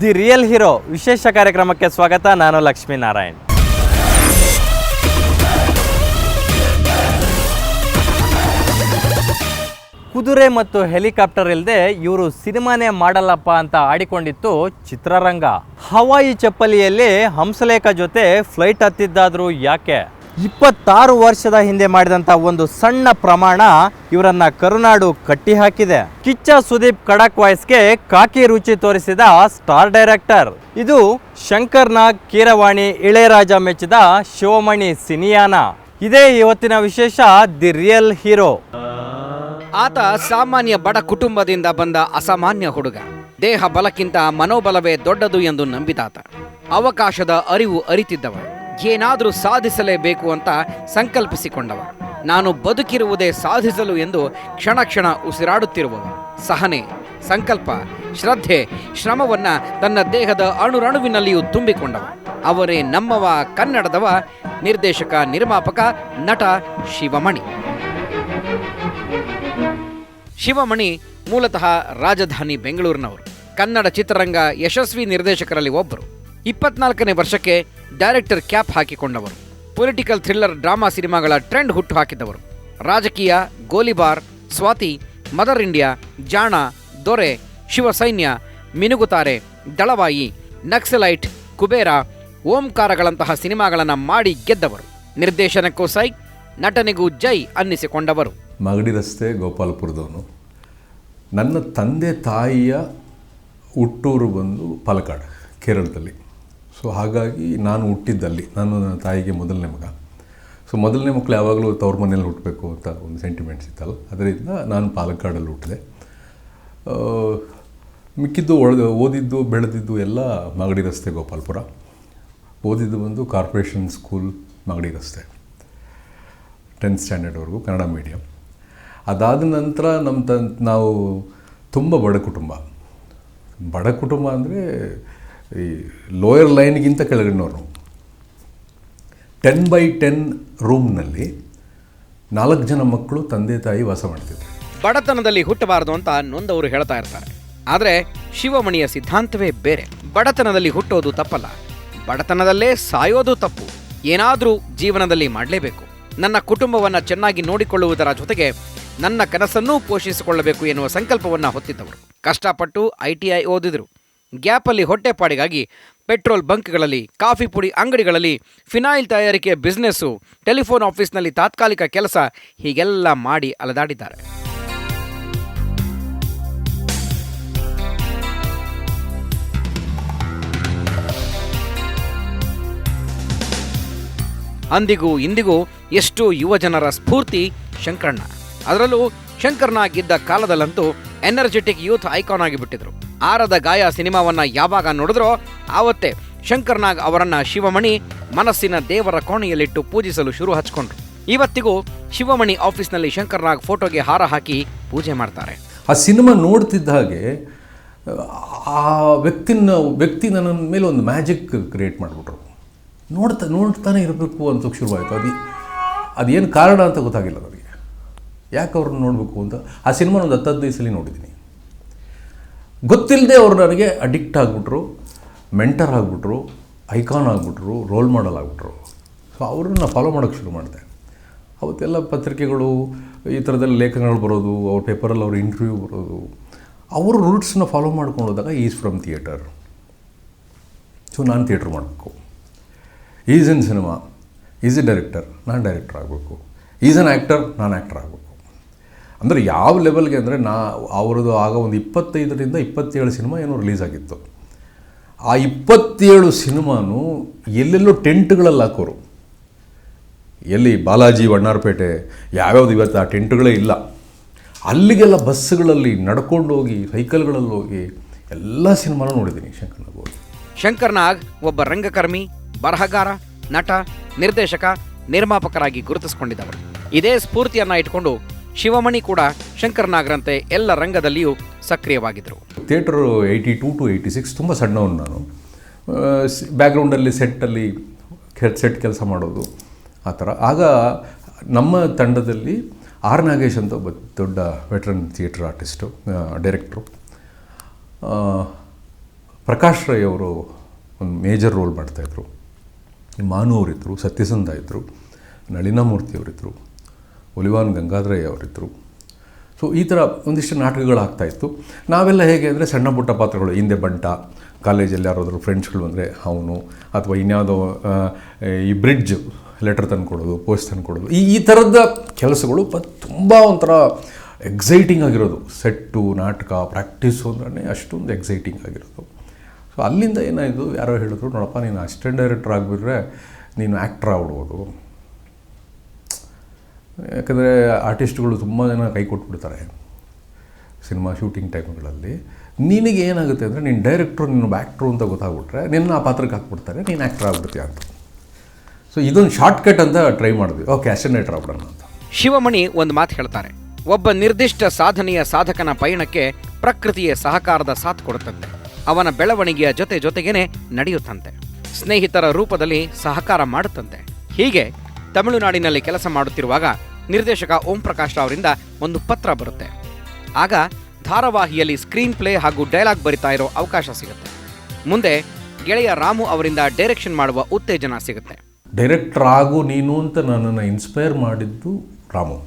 The real hero ವಿಶೇಷ ಕಾರ್ಯಕ್ರಮಕ್ಕೆ ಸ್ವಾಗತ. ನಾನು ಲಕ್ಷ್ಮೀನಾರಾಯಣ್. ಕುದುರೆ ಮತ್ತು ಹೆಲಿಕಾಪ್ಟರ್ ಇಲ್ಲದೆ ಇವರು ಸಿನಿಮಾನೇ ಮಾಡಲ್ಲಪ್ಪ ಅಂತ ಆಡಿಕೊಂಡಿತ್ತು ಚಿತ್ರರಂಗ. ಹವಾಯಿ ಚಪ್ಪಲಿಯಲ್ಲಿ ಹಂಸಲೇಖ ಜೊತೆ ಫ್ಲೈಟ್ ಹತ್ತಿದ್ದಾದ್ರು ಯಾಕೆ? 26 ವರ್ಷದ ಹಿಂದೆ ಮಾಡಿದಂಥ ಒಂದು ಸಣ್ಣ ಪ್ರಮಾಣ ಇವರನ್ನ ಕರುನಾಡು ಕಟ್ಟಿ ಹಾಕಿದೆ. ಕಿಚ್ಚ ಸುದೀಪ್ ಖಡಕ್ ವಾಯ್ಸ್ಗೆ ಕಾಕಿ ರುಚಿ ತೋರಿಸಿದ ಸ್ಟಾರ್ ಡೈರೆಕ್ಟರ್. ಇದು ಶಂಕರ್ ನಾಗ್, ಕೀರವಾಣಿ, ಇಳೆಯರಾಜ ಮೆಚ್ಚಿದ ಶಿವಮಣಿ ಸಿನಿಯಾನ. ಇದೇ ಇವತ್ತಿನ ವಿಶೇಷ, ದಿ ರಿಯಲ್ ಹೀರೋ. ಆತ ಸಾಮಾನ್ಯ ಬಡ ಕುಟುಂಬದಿಂದ ಬಂದ ಅಸಾಮಾನ್ಯ ಹುಡುಗ. ದೇಹ ಬಲಕ್ಕಿಂತ ಮನೋಬಲವೇ ದೊಡ್ಡದು ಎಂದು ನಂಬಿದಾತ. ಅವಕಾಶದ ಅರಿವು ಅರಿತಿದ್ದವ. ಏನಾದರೂ ಸಾಧಿಸಲೇಬೇಕು ಅಂತ ಸಂಕಲ್ಪಿಸಿಕೊಂಡವ. ನಾನು ಬದುಕಿರುವುದೇ ಸಾಧಿಸಲು ಎಂದು ಕ್ಷಣ ಕ್ಷಣ ಉಸಿರಾಡುತ್ತಿರುವವ. ಸಹನೆ, ಸಂಕಲ್ಪ, ಶ್ರದ್ಧೆ, ಶ್ರಮವನ್ನ ತನ್ನ ದೇಹದ ಅಣುರಣುವಿನಲ್ಲಿಯೂ ತುಂಬಿಕೊಂಡವ. ಅವರೇ ನಮ್ಮವ, ಕನ್ನಡದವ, ನಿರ್ದೇಶಕ, ನಿರ್ಮಾಪಕ, ನಟ ಶಿವಮಣಿ. ಶಿವಮಣಿ ಮೂಲತಃ ರಾಜಧಾನಿ ಬೆಂಗಳೂರಿನವರು. ಕನ್ನಡ ಚಿತ್ರರಂಗ ಯಶಸ್ವಿ ನಿರ್ದೇಶಕರಲ್ಲಿ ಒಬ್ಬರು. 24ನೇ ವರ್ಷಕ್ಕೆ ಡೈರೆಕ್ಟರ್ ಕ್ಯಾಪ್ ಹಾಕಿಕೊಂಡವರು. ಪೊಲಿಟಿಕಲ್ ಥ್ರಿಲ್ಲರ್ ಡ್ರಾಮಾ ಸಿನಿಮಾಗಳ ಟ್ರೆಂಡ್ ಹುಟ್ಟು ಹಾಕಿದವರು. ರಾಜಕೀಯ, ಗೋಲಿಬಾರ್, ಸ್ವಾತಿ, ಮದರ್ ಇಂಡಿಯಾ, ಜಾಣ, ದೊರೆ, ಶಿವಸೈನ್ಯ, ಮಿನುಗುತಾರೆ, ದಳವಾಯಿ, ನಕ್ಸಲೈಟ್, ಕುಬೇರ, ಓಂಕಾರಗಳಂತಹ ಸಿನಿಮಾಗಳನ್ನು ಮಾಡಿ ಗೆದ್ದವರು. ನಿರ್ದೇಶನಕ್ಕೂ ಸೈ, ನಟನೆಗೂ ಜೈ ಅನ್ನಿಸಿಕೊಂಡವರು. ಮಾಗಡಿ ರಸ್ತೆ, ಗೋಪಾಲಪುರದವನು. ನನ್ನ ತಂದೆ ತಾಯಿಯ ಹುಟ್ಟೂರು ಬಂದು ಪಾಲಕ್ಕಾಡ್, ಕೇರಳದಲ್ಲಿ. ಸೊ ಹಾಗಾಗಿ ನಾನು ಹುಟ್ಟಿದ್ದಲ್ಲಿ, ನಾನು ನನ್ನ ತಾಯಿಗೆ ಮೊದಲನೇ ಮಗ. ಸೊ ಮೊದಲನೇ ಮಕ್ಕಳು ಯಾವಾಗಲೂ ತವ್ರ ಮನೇಲಿ ಹುಟ್ಟಬೇಕು ಅಂತ ಒಂದು ಸೆಂಟಿಮೆಂಟ್ಸ್ ಇತ್ತಲ್ಲ, ಅದರಿಂದ ನಾನು ಪಾಲಕ್ಕಾಡಲ್ಲಿ ಹುಟ್ಟಿದೆ. ಮಿಕ್ಕಿದ್ದು ಓದಿದ್ದು ಬೆಳೆದಿದ್ದು ಎಲ್ಲ ಮಾಗಡಿ ರಸ್ತೆ, ಗೋಪಾಲಪುರ. ಓದಿದ್ದು ಬಂದು ಕಾರ್ಪೊರೇಷನ್ ಸ್ಕೂಲ್, ಮಾಗಡಿ ರಸ್ತೆ, 10th ಸ್ಟ್ಯಾಂಡರ್ಡ್ವರೆಗೂ ಕನ್ನಡ ಮೀಡಿಯಮ್. ಅದಾದ ನಂತರ ನಾವು ತುಂಬ ಬಡ ಕುಟುಂಬ ಅಂದರೆ ಈ ಲೋಯರ್ ಲೈನ್ಗಿಂತ ಕೆಳಗಡೆನವರು. 10x10 ರೂಮ್ನಲ್ಲಿ 4 ಜನ ಮಕ್ಕಳು, ತಂದೆ ತಾಯಿ ವಾಸ ಮಾಡ್ತಿದ್ರು. ಬಡತನದಲ್ಲಿ ಹುಟ್ಟಬಾರದು ಅಂತ ನೊಂದವರು ಹೇಳ್ತಾ ಇರ್ತಾರೆ. ಆದರೆ ಶಿವಮಣಿಯ ಸಿದ್ಧಾಂತವೇ ಬೇರೆ. ಬಡತನದಲ್ಲಿ ಹುಟ್ಟೋದು ತಪ್ಪಲ್ಲ, ಬಡತನದಲ್ಲೇ ಸಾಯೋದು ತಪ್ಪು. ಏನಾದರೂ ಜೀವನದಲ್ಲಿ ಮಾಡಲೇಬೇಕು. ನನ್ನ ಕುಟುಂಬವನ್ನು ಚೆನ್ನಾಗಿ ನೋಡಿಕೊಳ್ಳುವುದರ ಜೊತೆಗೆ ನನ್ನ ಕನಸನ್ನೂ ಪೋಷಿಸಿಕೊಳ್ಳಬೇಕು ಎನ್ನುವ ಸಂಕಲ್ಪವನ್ನು ಹೊತ್ತಿದ್ದವರು. ಕಷ್ಟಪಟ್ಟು ITI ಓದಿದರು. ಗ್ಯಾಪಲ್ಲಿ ಹೊಟ್ಟೆಪಾಡಿಗಾಗಿ ಪೆಟ್ರೋಲ್ ಬಂಕ್ಗಳಲ್ಲಿ, ಕಾಫಿ ಪುಡಿ ಅಂಗಡಿಗಳಲ್ಲಿ, ಫಿನಾಯಿಲ್ ತಯಾರಿಕೆ ಬಿಸ್ನೆಸ್ಸು, ಟೆಲಿಫೋನ್ ಆಫೀಸ್ನಲ್ಲಿ ತಾತ್ಕಾಲಿಕ ಕೆಲಸ, ಹೀಗೆಲ್ಲ ಮಾಡಿ ಅಲೆದಾಡಿದ್ದಾರೆ. ಅಂದಿಗೂ ಇಂದಿಗೂ ಎಷ್ಟೋ ಯುವಜನರ ಸ್ಫೂರ್ತಿ ಶಂಕರಣ್ಣ. ಅದರಲ್ಲೂ ಶಂಕರ್ನಾಗ್ ಇದ್ದ ಕಾಲದಲ್ಲಂತೂ ಎನರ್ಜೆಟಿಕ್ ಯೂತ್ ಐಕಾನ್ ಆಗಿಬಿಟ್ಟಿದ್ರು. ಆರದ ಗಾಯ ಸಿನಿಮಾವನ್ನ ಯಾವಾಗ ನೋಡಿದ್ರೋ ಆವತ್ತೇ ಶಂಕರ್ನಾಗ್ ಅವರನ್ನ ಶಿವಮಣಿ ಮನಸ್ಸಿನ ದೇವರ ಕೋಣೆಯಲ್ಲಿಟ್ಟು ಪೂಜಿಸಲು ಶುರು ಹಚ್ಕೊಂಡ್ರು. ಇವತ್ತಿಗೂ ಶಿವಮಣಿ ಆಫೀಸ್ನಲ್ಲಿ ಶಂಕರ್ನಾಗ್ ಫೋಟೋಗೆ ಹಾರ ಹಾಕಿ ಪೂಜೆ ಮಾಡ್ತಾರೆ. ಆ ಸಿನಿಮಾ ನೋಡ್ತಿದ್ದ ಹಾಗೆ ಆ ವ್ಯಕ್ತಿ ನನ್ನ ಮೇಲೆ ಒಂದು ಮ್ಯಾಜಿಕ್ ಕ್ರಿಯೇಟ್ ಮಾಡಿಬಿಟ್ರು. ನೋಡ್ತಾನೆ ಇರಬೇಕು ಅಂತ ಶುರುವಾಯಿತು. ಅದೇನು ಕಾರಣ ಅಂತ ಗೊತ್ತಾಗಿಲ್ಲ ನನಗೆ, ಯಾಕೆ ಅವ್ರನ್ನ ನೋಡಬೇಕು ಅಂತ. ಆ ಸಿನಿಮಾನ ಒಂದು 10-15 ಸಲ ನೋಡಿದ್ದೀನಿ. ಗೊತ್ತಿಲ್ಲದೆ ಅವರು ನನಗೆ ಅಡಿಕ್ಟ್ ಆಗಿಬಿಟ್ರು, ಮೆಂಟರ್ ಆಗಿಬಿಟ್ರು, ಐಕಾನ್ ಆಗಿಬಿಟ್ರು, ರೋಲ್ ಮಾಡೆಲ್ ಆಗಿಬಿಟ್ರು. ಸೊ ಅವ್ರನ್ನ ಫಾಲೋ ಮಾಡೋಕ್ಕೆ ಶುರು ಮಾಡಿದೆ. ಅವತ್ತೆಲ್ಲ ಪತ್ರಿಕೆಗಳು ಈ ಥರದಲ್ಲಿ ಲೇಖನಗಳು ಬರೋದು, ಅವ್ರ ಪೇಪರಲ್ಲಿ ಅವ್ರ ಇಂಟರ್ವ್ಯೂ ಬರೋದು. ಅವ್ರ ರೂಟ್ಸನ್ನ ಫಾಲೋ ಮಾಡ್ಕೊಂಡು ಹೋದಾಗ ಈಸ್ ಫ್ರಮ್ ಥಿಯೇಟರ್. ಸೊ ನಾನು ಥಿಯೇಟ್ರ್ ಮಾಡಬೇಕು. Is in cinema, is A director, ನಾನು ಡೈರೆಕ್ಟರ್ ಆಗಬೇಕು. ಈಸ್ ಅನ್ ಆ್ಯಕ್ಟರ್, ನಾನು ಆ್ಯಕ್ಟರ್ ಆಗಬೇಕು. ಅಂದರೆ ಯಾವ ಲೆವೆಲ್ಗೆ ಅಂದರೆ ಅವ್ರದ್ದು ಆಗ ಒಂದು 25ರಿಂದ 27 ಸಿನಿಮಾ ಏನೋ ರಿಲೀಸ್ ಆಗಿತ್ತು. ಆ 27 ಸಿನಿಮಾನು ಎಲ್ಲೆಲ್ಲೋ ಟೆಂಟ್ಗಳಲ್ಲಿ ಹಾಕೋರು. ಎಲ್ಲಿ ಬಾಲಾಜಿ, ವಣ್ಣಾರಪೇಟೆ, ಯಾವ್ಯಾವುದು ಇವತ್ತು ಆ ಟೆಂಟ್ಗಳೇ ಇಲ್ಲ. ಅಲ್ಲಿಗೆಲ್ಲ ಬಸ್ಸುಗಳಲ್ಲಿ ನಡ್ಕೊಂಡು ಹೋಗಿ, ಸೈಕಲ್ಗಳಲ್ಲಿ ಹೋಗಿ ಎಲ್ಲ ಸಿನಿಮಾನೂ ನೋಡಿದ್ದೀನಿ ಶಂಕರ್ನಾಗ್ ಹೋಗಿ. ಶಂಕರ್ನಾಗ್ ಒಬ್ಬ ರಂಗಕರ್ಮಿ, ಬರಹಗಾರ, ನಟ, ನಿರ್ದೇಶಕ, ನಿರ್ಮಾಪಕರಾಗಿ ಗುರುತಿಸಿಕೊಂಡಿದ್ದವರು. ಇದೇ ಸ್ಫೂರ್ತಿಯನ್ನು ಇಟ್ಕೊಂಡು ಶಿವಮಣಿ ಕೂಡ ಶಂಕರ್ನಾಗ್ರಂತೆ ಎಲ್ಲ ರಂಗದಲ್ಲಿಯೂ ಸಕ್ರಿಯವಾಗಿದ್ದರು. ಥಿಯೇಟರು 82 to 86 ತುಂಬ ಸಣ್ಣವನು ನಾನು. ಬ್ಯಾಕ್ಗ್ರೌಂಡಲ್ಲಿ ಸೆಟ್ ಕೆಲಸ ಮಾಡೋದು ಆ ಥರ. ಆಗ ನಮ್ಮ ತಂಡದಲ್ಲಿ ಆರ್ ನಾಗೇಶ್ ಅಂತ ಒಬ್ಬ ದೊಡ್ಡ ವೆಟ್ರನ್ ಥಿಯೇಟರ್ ಆರ್ಟಿಸ್ಟು, ಡೈರೆಕ್ಟ್ರು. ಪ್ರಕಾಶ್ ರೈ ಅವರು ಒಂದು ಮೇಜರ್ ರೋಲ್ ಮಾಡ್ತಾಯಿದ್ರು. ಮಾನು ಅವರಿದ್ದರು, ಸತ್ಯಸಂಧ ಇದ್ದರು, ನಳಿನಾಮೂರ್ತಿ ಅವರಿದ್ದರು, ಒಲಿವಾನ್ ಗಂಗಾಧರಯ್ಯ ಅವರಿದ್ದರು. ಸೊ ಈ ಥರ ಒಂದಿಷ್ಟು ನಾಟಕಗಳಾಗ್ತಾಯಿತ್ತು. ನಾವೆಲ್ಲ ಹೇಗೆ ಅಂದರೆ ಸಣ್ಣ ಪುಟ್ಟ ಪಾತ್ರಗಳು, ಹಿಂದೆ ಬಂಟ, ಕಾಲೇಜಲ್ಲಿ ಯಾರಾದರೂ ಫ್ರೆಂಡ್ಸ್ಗಳು ಅಂದರೆ ಅವನು, ಅಥವಾ ಇನ್ಯಾವುದೋ ಈ ಬ್ರಿಡ್ಜ್ ಲೆಟರ್ ತಂದು ಕೊಡೋದು, ಪೋಸ್ಟ್ ತಂದು ಕೊಡೋದು, ಈ ಥರದ ಕೆಲಸಗಳು ತುಂಬ ಒಂಥರ ಎಕ್ಸೈಟಿಂಗ್ ಆಗಿರೋದು. ಸೆಟ್ಟು, ನಾಟಕ, ಪ್ರಾಕ್ಟೀಸು ಅಂದ್ರೆ ಅಷ್ಟೊಂದು ಎಕ್ಸೈಟಿಂಗ್ ಆಗಿರೋದು. ಸೊ ಅಲ್ಲಿಂದ ಏನಾಯಿತು, ಯಾರೋ ಹೇಳಿದ್ರು, ನೋಡಪ್ಪ ನೀನು ಅಸಿಸ್ಟೆಂಟ್ ಡೈರೆಕ್ಟರ್ ಆಗಿಬಿಟ್ರೆ ನೀನು ಆ್ಯಕ್ಟ್ರ್ ಆಗ್ಬಿಡ್ಬೋದು. ಯಾಕಂದರೆ ಆರ್ಟಿಸ್ಟ್ಗಳು ತುಂಬ ಜನ ಕೈ ಕೊಟ್ಬಿಡ್ತಾರೆ ಸಿನಿಮಾ ಶೂಟಿಂಗ್ ಟೈಮ್ಗಳಲ್ಲಿ. ನಿನಗೆ ಏನಾಗುತ್ತೆ ಅಂದರೆ ನೀನು ಡೈರೆಕ್ಟ್ರು, ನೀನು ಆ್ಯಕ್ಟ್ರು ಅಂತ ಗೊತ್ತಾಗ್ಬಿಟ್ರೆ ನಿನ್ನ ಆ ಪಾತ್ರಕ್ಕೆ ಹಾಕ್ಬಿಡ್ತಾರೆ, ನೀನು ಆ್ಯಕ್ಟ್ರ್ ಆಗ್ಬಿಡ್ತೀಯ ಅಂತ. ಸೊ ಇದೊಂದು ಶಾರ್ಟ್ಕಟ್ ಅಂತ ಟ್ರೈ ಮಾಡಿದ್ವಿ. ಓಕೆ, ಅಸಿಸ್ಟೆಂಟ್ ಡೈರೆಕ್ಟರ್ ಆಗ್ಬಿಡೋಣ ಅಂತ. ಶಿವಮಣಿ ಒಂದು ಮಾತು ಹೇಳ್ತಾರೆ, ಒಬ್ಬ ನಿರ್ದಿಷ್ಟ ಸಾಧನೆಯ ಸಾಧಕನ ಪಯಣಕ್ಕೆ ಪ್ರಕೃತಿಯ ಸಹಕಾರದ ಸಾಥ್ ಕೊಡುತ್ತಂತೆ. ಅವನ ಬೆಳವಣಿಗೆಯ ಜೊತೆಗೇನೆ ನಡೆಯುತ್ತಂತೆ. ಸ್ನೇಹಿತರ ರೂಪದಲ್ಲಿ ಸಹಕಾರ ಮಾಡುತ್ತಂತೆ. ಹೀಗೆ ತಮಿಳುನಾಡಿನಲ್ಲಿ ಕೆಲಸ ಮಾಡುತ್ತಿರುವಾಗ ನಿರ್ದೇಶಕ ಓಂ ಪ್ರಕಾಶ್ ಅವರಿಂದ ಒಂದು ಪತ್ರ ಬರುತ್ತೆ. ಆಗ ಧಾರಾವಾಹಿಯಲ್ಲಿ ಸ್ಕ್ರೀನ್ ಪ್ಲೇ ಹಾಗೂ ಡೈಲಾಗ್ ಬರಿತಾ ಇರೋ ಅವಕಾಶ ಸಿಗುತ್ತೆ. ಮುಂದೆ ಗೆಳೆಯ ರಾಮು ಅವರಿಂದ ಡೈರೆಕ್ಷನ್ ಮಾಡುವ ಉತ್ತೇಜನ ಸಿಗುತ್ತೆ. ಡೈರೆಕ್ಟರ್ ಆಗು ನೀನು ಅಂತ ನನ್ನನ್ನು ಇನ್ಸ್ಪೈರ್ ಮಾಡಿದ್ದು ರಾಮು.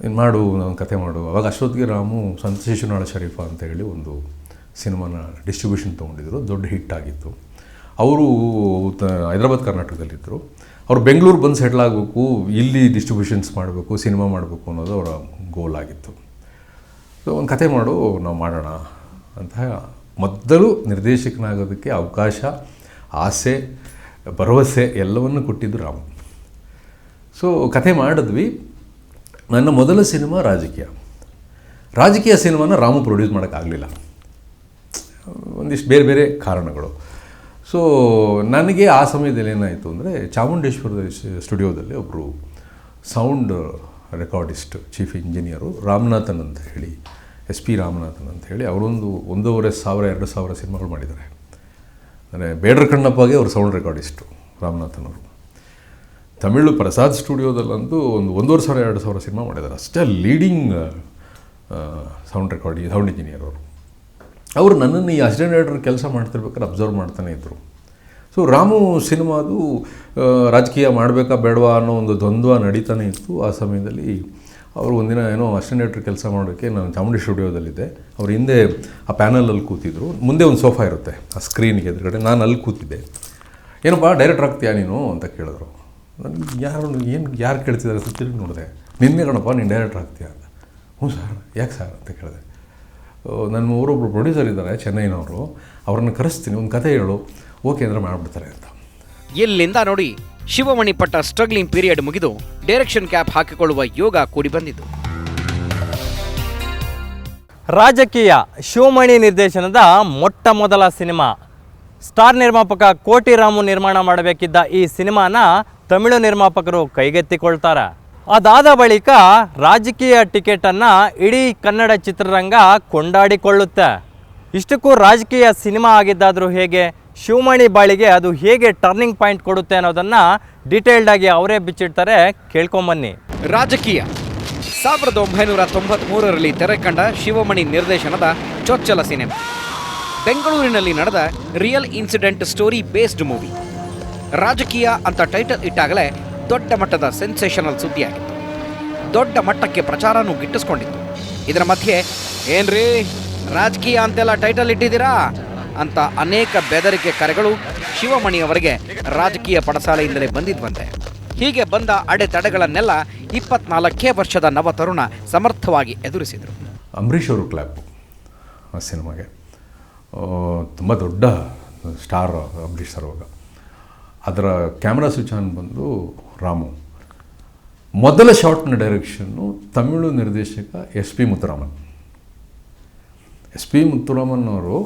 ಏನು ಮಾಡು, ನಾನು ಕತೆ ಮಾಡು. ಅವಾಗ ಅಷ್ಟೊತ್ತಿಗೆ ರಾಮು ಸಂತ ಶಿಶುನಾಳ ಶರೀಫ ಅಂತ ಹೇಳಿ ಒಂದು ಸಿನಿಮಾನ ಡಿಸ್ಟ್ರಿಬ್ಯೂಷನ್ ತೊಗೊಂಡಿದ್ರು, ದೊಡ್ಡ ಹಿಟ್ ಆಗಿತ್ತು. ಅವರು ಹೈದರಾಬಾದ್ ಕರ್ನಾಟಕದಲ್ಲಿದ್ದರು. ಅವ್ರು ಬೆಂಗಳೂರು ಬಂದು ಸೆಟ್ಲ್ ಆಗಬೇಕು, ಇಲ್ಲಿ ಡಿಸ್ಟ್ರಿಬ್ಯೂಷನ್ಸ್ ಮಾಡಬೇಕು, ಸಿನಿಮಾ ಮಾಡಬೇಕು ಅನ್ನೋದು ಅವರ ಗೋಲ್ ಆಗಿತ್ತು. ಸೊ ಒಂದು ಕತೆ ಮಾಡು, ನಾವು ಮಾಡೋಣ ಅಂತ ಮೊದಲು ನಿರ್ದೇಶಕನಾಗೋದಕ್ಕೆ ಅವಕಾಶ, ಆಸೆ, ಭರವಸೆ ಎಲ್ಲವನ್ನು ಕೊಟ್ಟಿದ್ದು ರಾಮು. ಸೊ ಕತೆ ಮಾಡಿದ್ವಿ. ನನ್ನ ಮೊದಲ ಸಿನಿಮಾ ರಾಜಕೀಯ ಸಿನಿಮಾನ ರಾಮು ಪ್ರೊಡ್ಯೂಸ್ ಮಾಡೋಕ್ಕಾಗಲಿಲ್ಲ, ಒಂದಿಷ್ಟು ಬೇರೆ ಬೇರೆ ಕಾರಣಗಳು. ಸೊ ನನಗೆ ಆ ಸಮಯದಲ್ಲಿ ಏನಾಯಿತು ಅಂದರೆ, ಚಾಮುಂಡೇಶ್ವರದ ಸ್ಟುಡಿಯೋದಲ್ಲಿ ಒಬ್ಬರು ಸೌಂಡ್ ರೆಕಾರ್ಡಿಸ್ಟ್, ಚೀಫ್ ಇಂಜಿನಿಯರು ರಾಮನಾಥನ್ ಅಂತ ಹೇಳಿ, SP ರಾಮನಾಥನ್ ಅಂತ ಹೇಳಿ, ಅವರೊಂದು 1,500-2,000 ಸಿನಿಮಾಗಳು ಮಾಡಿದ್ದಾರೆ. ಅಂದರೆ ಬೇಡ್ರ ಕಣ್ಣಪ್ಪಗೆ ಅವರು ಸೌಂಡ್ ರೆಕಾರ್ಡಿಸ್ಟು ರಾಮನಾಥನ್ ಅವರು. ತಮಿಳು ಪ್ರಸಾದ್ ಸ್ಟುಡಿಯೋದಲ್ಲಂತೂ ಒಂದು 1,500-2,000 ಸಿನಿಮಾ ಮಾಡಿದ್ದಾರೆ. ಅಷ್ಟೇ ಲೀಡಿಂಗ್ ಸೌಂಡ್ ಇಂಜಿನಿಯರ್ ಅವರು. ಅವರು ನನ್ನನ್ನು ಈ ಅಸಿಸ್ಟೆಂಟ್ ಡೈರೆಕ್ಟರ್ ಕೆಲಸ ಮಾಡ್ತಿರ್ಬೇಕಾದ್ರೆ ಅಬ್ಸರ್ವ್ ಮಾಡ್ತಾನೆ ಇದ್ದರು. ಸೊ ರಾಮು ಸಿನಿಮಾದು ರಾಜಕೀಯ ಮಾಡಬೇಕಾ ಬೇಡವಾ ಅನ್ನೋ ಒಂದು ದ್ವಂದ್ವ ನಡೀತಾನೆ ಇತ್ತು. ಆ ಸಮಯದಲ್ಲಿ ಅವರು ಒಂದಿನ ಏನೋ ಅಸಿಸ್ಟೆಂಟ್ ಡೈರೆಕ್ಟರ್ ಕೆಲಸ ಮಾಡೋಕ್ಕೆ ನಾನು ಚಾಮುಂಡಿ ಸ್ಟುಡಿಯೋದಲ್ಲಿದ್ದೆ. ಅವ್ರ ಹಿಂದೆ ಆ ಪ್ಯಾನಲಲ್ಲಿ ಕೂತಿದ್ರು. ಮುಂದೆ ಒಂದು ಸೋಫಾ ಇರುತ್ತೆ ಆ ಸ್ಕ್ರೀನ್ಗೆ ಎದುರುಗಡೆ, ನಾನು ಅಲ್ಲಿ ಕೂತಿದ್ದೆ. ಏನಪ್ಪ ಡೈರೆಕ್ಟರ್ ಆಗ್ತೀಯಾ ನೀನು ಅಂತ ಕೇಳಿದ್ರು. ನನಗೆ ಯಾರು ಕೇಳ್ತಿದ್ದಾರೆ ಅಂತ ತಿರುಗಿ ನೋಡಿದೆ. ನಿನ್ನೆ ಕಣಪ್ಪ ನೀನು ಡೈರೆಕ್ಟರ್ ಆಗ್ತೀಯಾ ಅಂತ. ಹ್ಞೂ ಸರ್, ಯಾಕೆ ಸರ್ ಅಂತ ಕೇಳಿದೆ. ನನ್ನ ಊರೊಬ್ಬರು ಪ್ರೊಡ್ಯೂಸರ್ ಇದ್ದಾರೆ ಚೆನ್ನೈನವರು, ಅವ್ರನ್ನ ಕರೆಸ್ತೀನಿ, ಒಂದು ಕತೆ ಹೇಳು, ಓಕೆ ಅಂದರೆ ಮಾಡಿಬಿಡ್ತಾರೆ ಅಂತ. ಇಲ್ಲಿಂದ ನೋಡಿ ಶಿವಮಣಿ ಪಟ್ಟ ಸ್ಟ್ರಗ್ಲಿಂಗ್ ಪೀರಿಯಡ್ ಮುಗಿದು ಡೈರೆಕ್ಷನ್ ಕ್ಯಾಪ್ ಹಾಕಿಕೊಳ್ಳುವ ಯೋಗ ಕೂಡಿ ಬಂದಿದ್ದು. ರಾಜಕೀಯ ಶಿವಮಣಿ ನಿರ್ದೇಶನದ ಮೊಟ್ಟ ಮೊದಲ ಸಿನಿಮಾ. ಸ್ಟಾರ್ ನಿರ್ಮಾಪಕ ಕೋಟಿ ರಾಮು ನಿರ್ಮಾಣ ಮಾಡಬೇಕಿದ್ದ ಈ ಸಿನಿಮಾನ ತಮಿಳು ನಿರ್ಮಾಪಕರು ಕೈಗೆತ್ತಿಕೊಳ್ತಾರೆ. ಅದಾದ ಬಳಿಕ ರಾಜಕೀಯ ಟಿಕೆಟನ್ನು ಇಡೀ ಕನ್ನಡ ಚಿತ್ರರಂಗ ಕೊಂಡಾಡಿಕೊಳ್ಳುತ್ತೆ. ಇಷ್ಟಕ್ಕೂ ರಾಜಕೀಯ ಸಿನಿಮಾ ಆಗಿದ್ದಾದರೂ ಹೇಗೆ, ಶಿವಮಣಿ ಬಾಳಿಗೆ ಅದು ಹೇಗೆ ಟರ್ನಿಂಗ್ ಪಾಯಿಂಟ್ ಕೊಡುತ್ತೆ ಅನ್ನೋದನ್ನು ಡೀಟೇಲ್ಡ್ ಆಗಿ ಅವರೇ ಬಿಚ್ಚಿಡ್ತಾರೆ, ಕೇಳ್ಕೊಂಬನ್ನಿ. ರಾಜಕೀಯ 1993ರಲ್ಲಿ ತೆರೆ ಕಂಡ ಶಿವಮಣಿ ನಿರ್ದೇಶನದ ಚೊಚ್ಚಲ ಸಿನಿಮಾ. ಬೆಂಗಳೂರಿನಲ್ಲಿ ನಡೆದ real incident story based movie. ರಾಜಕೀಯ ಅಂತ ಟೈಟಲ್ ಇಟ್ಟಾಗಲೇ ದೊಡ್ಡ ಮಟ್ಟದ ಸೆನ್ಸೇಷನಲ್ ಸುದ್ದಿಯಾಗಿತ್ತು. ದೊಡ್ಡ ಮಟ್ಟಕ್ಕೆ ಪ್ರಚಾರನೂ ಗಿಟ್ಟಿಸ್ಕೊಂಡಿತ್ತು. ಇದರ ಮಧ್ಯೆ ಏನ್ರೀ ರಾಜಕೀಯ ಅಂತೆಲ್ಲ ಟೈಟಲ್ ಇಟ್ಟಿದ್ದೀರಾ ಅಂತ ಅನೇಕ ಬೆದರಿಕೆ ಕರೆಗಳು ಶಿವಮಣಿಯವರಿಗೆ ರಾಜಕೀಯ ಪಡಸಾಲೆಯಿಂದಲೇ ಬಂದಿದ್ವಂತೆ. ಹೀಗೆ ಬಂದ ಅಡೆತಡೆಗಳನ್ನೆಲ್ಲ 24 ವರ್ಷದ ನವತರುಣ ಸಮರ್ಥವಾಗಿ ಎದುರಿಸಿದರು. ಅಂಬರೀಷ್ ಅವರು ಕ್ಲಾಪ್ ಆ ಸಿನಿಮಾಗೆ. ತುಂಬ ದೊಡ್ಡ ಸ್ಟಾರ್ ಅಂಬರೀಷ್ ಸರ್ ಅವಾಗ. ಅದರ ಕ್ಯಾಮ್ರಾ ಸ್ವಿಚ್ ಆನ್ ಬಂದು ರಾಮು. ಮೊದಲ ಶಾರ್ಟ್ನ ಡೈರೆಕ್ಷನ್ನು ತಮಿಳು ನಿರ್ದೇಶಕ SP ಮುತ್ತುರಾಮನ್. SP ಮುತ್ತುರಾಮನ್ ಅವರು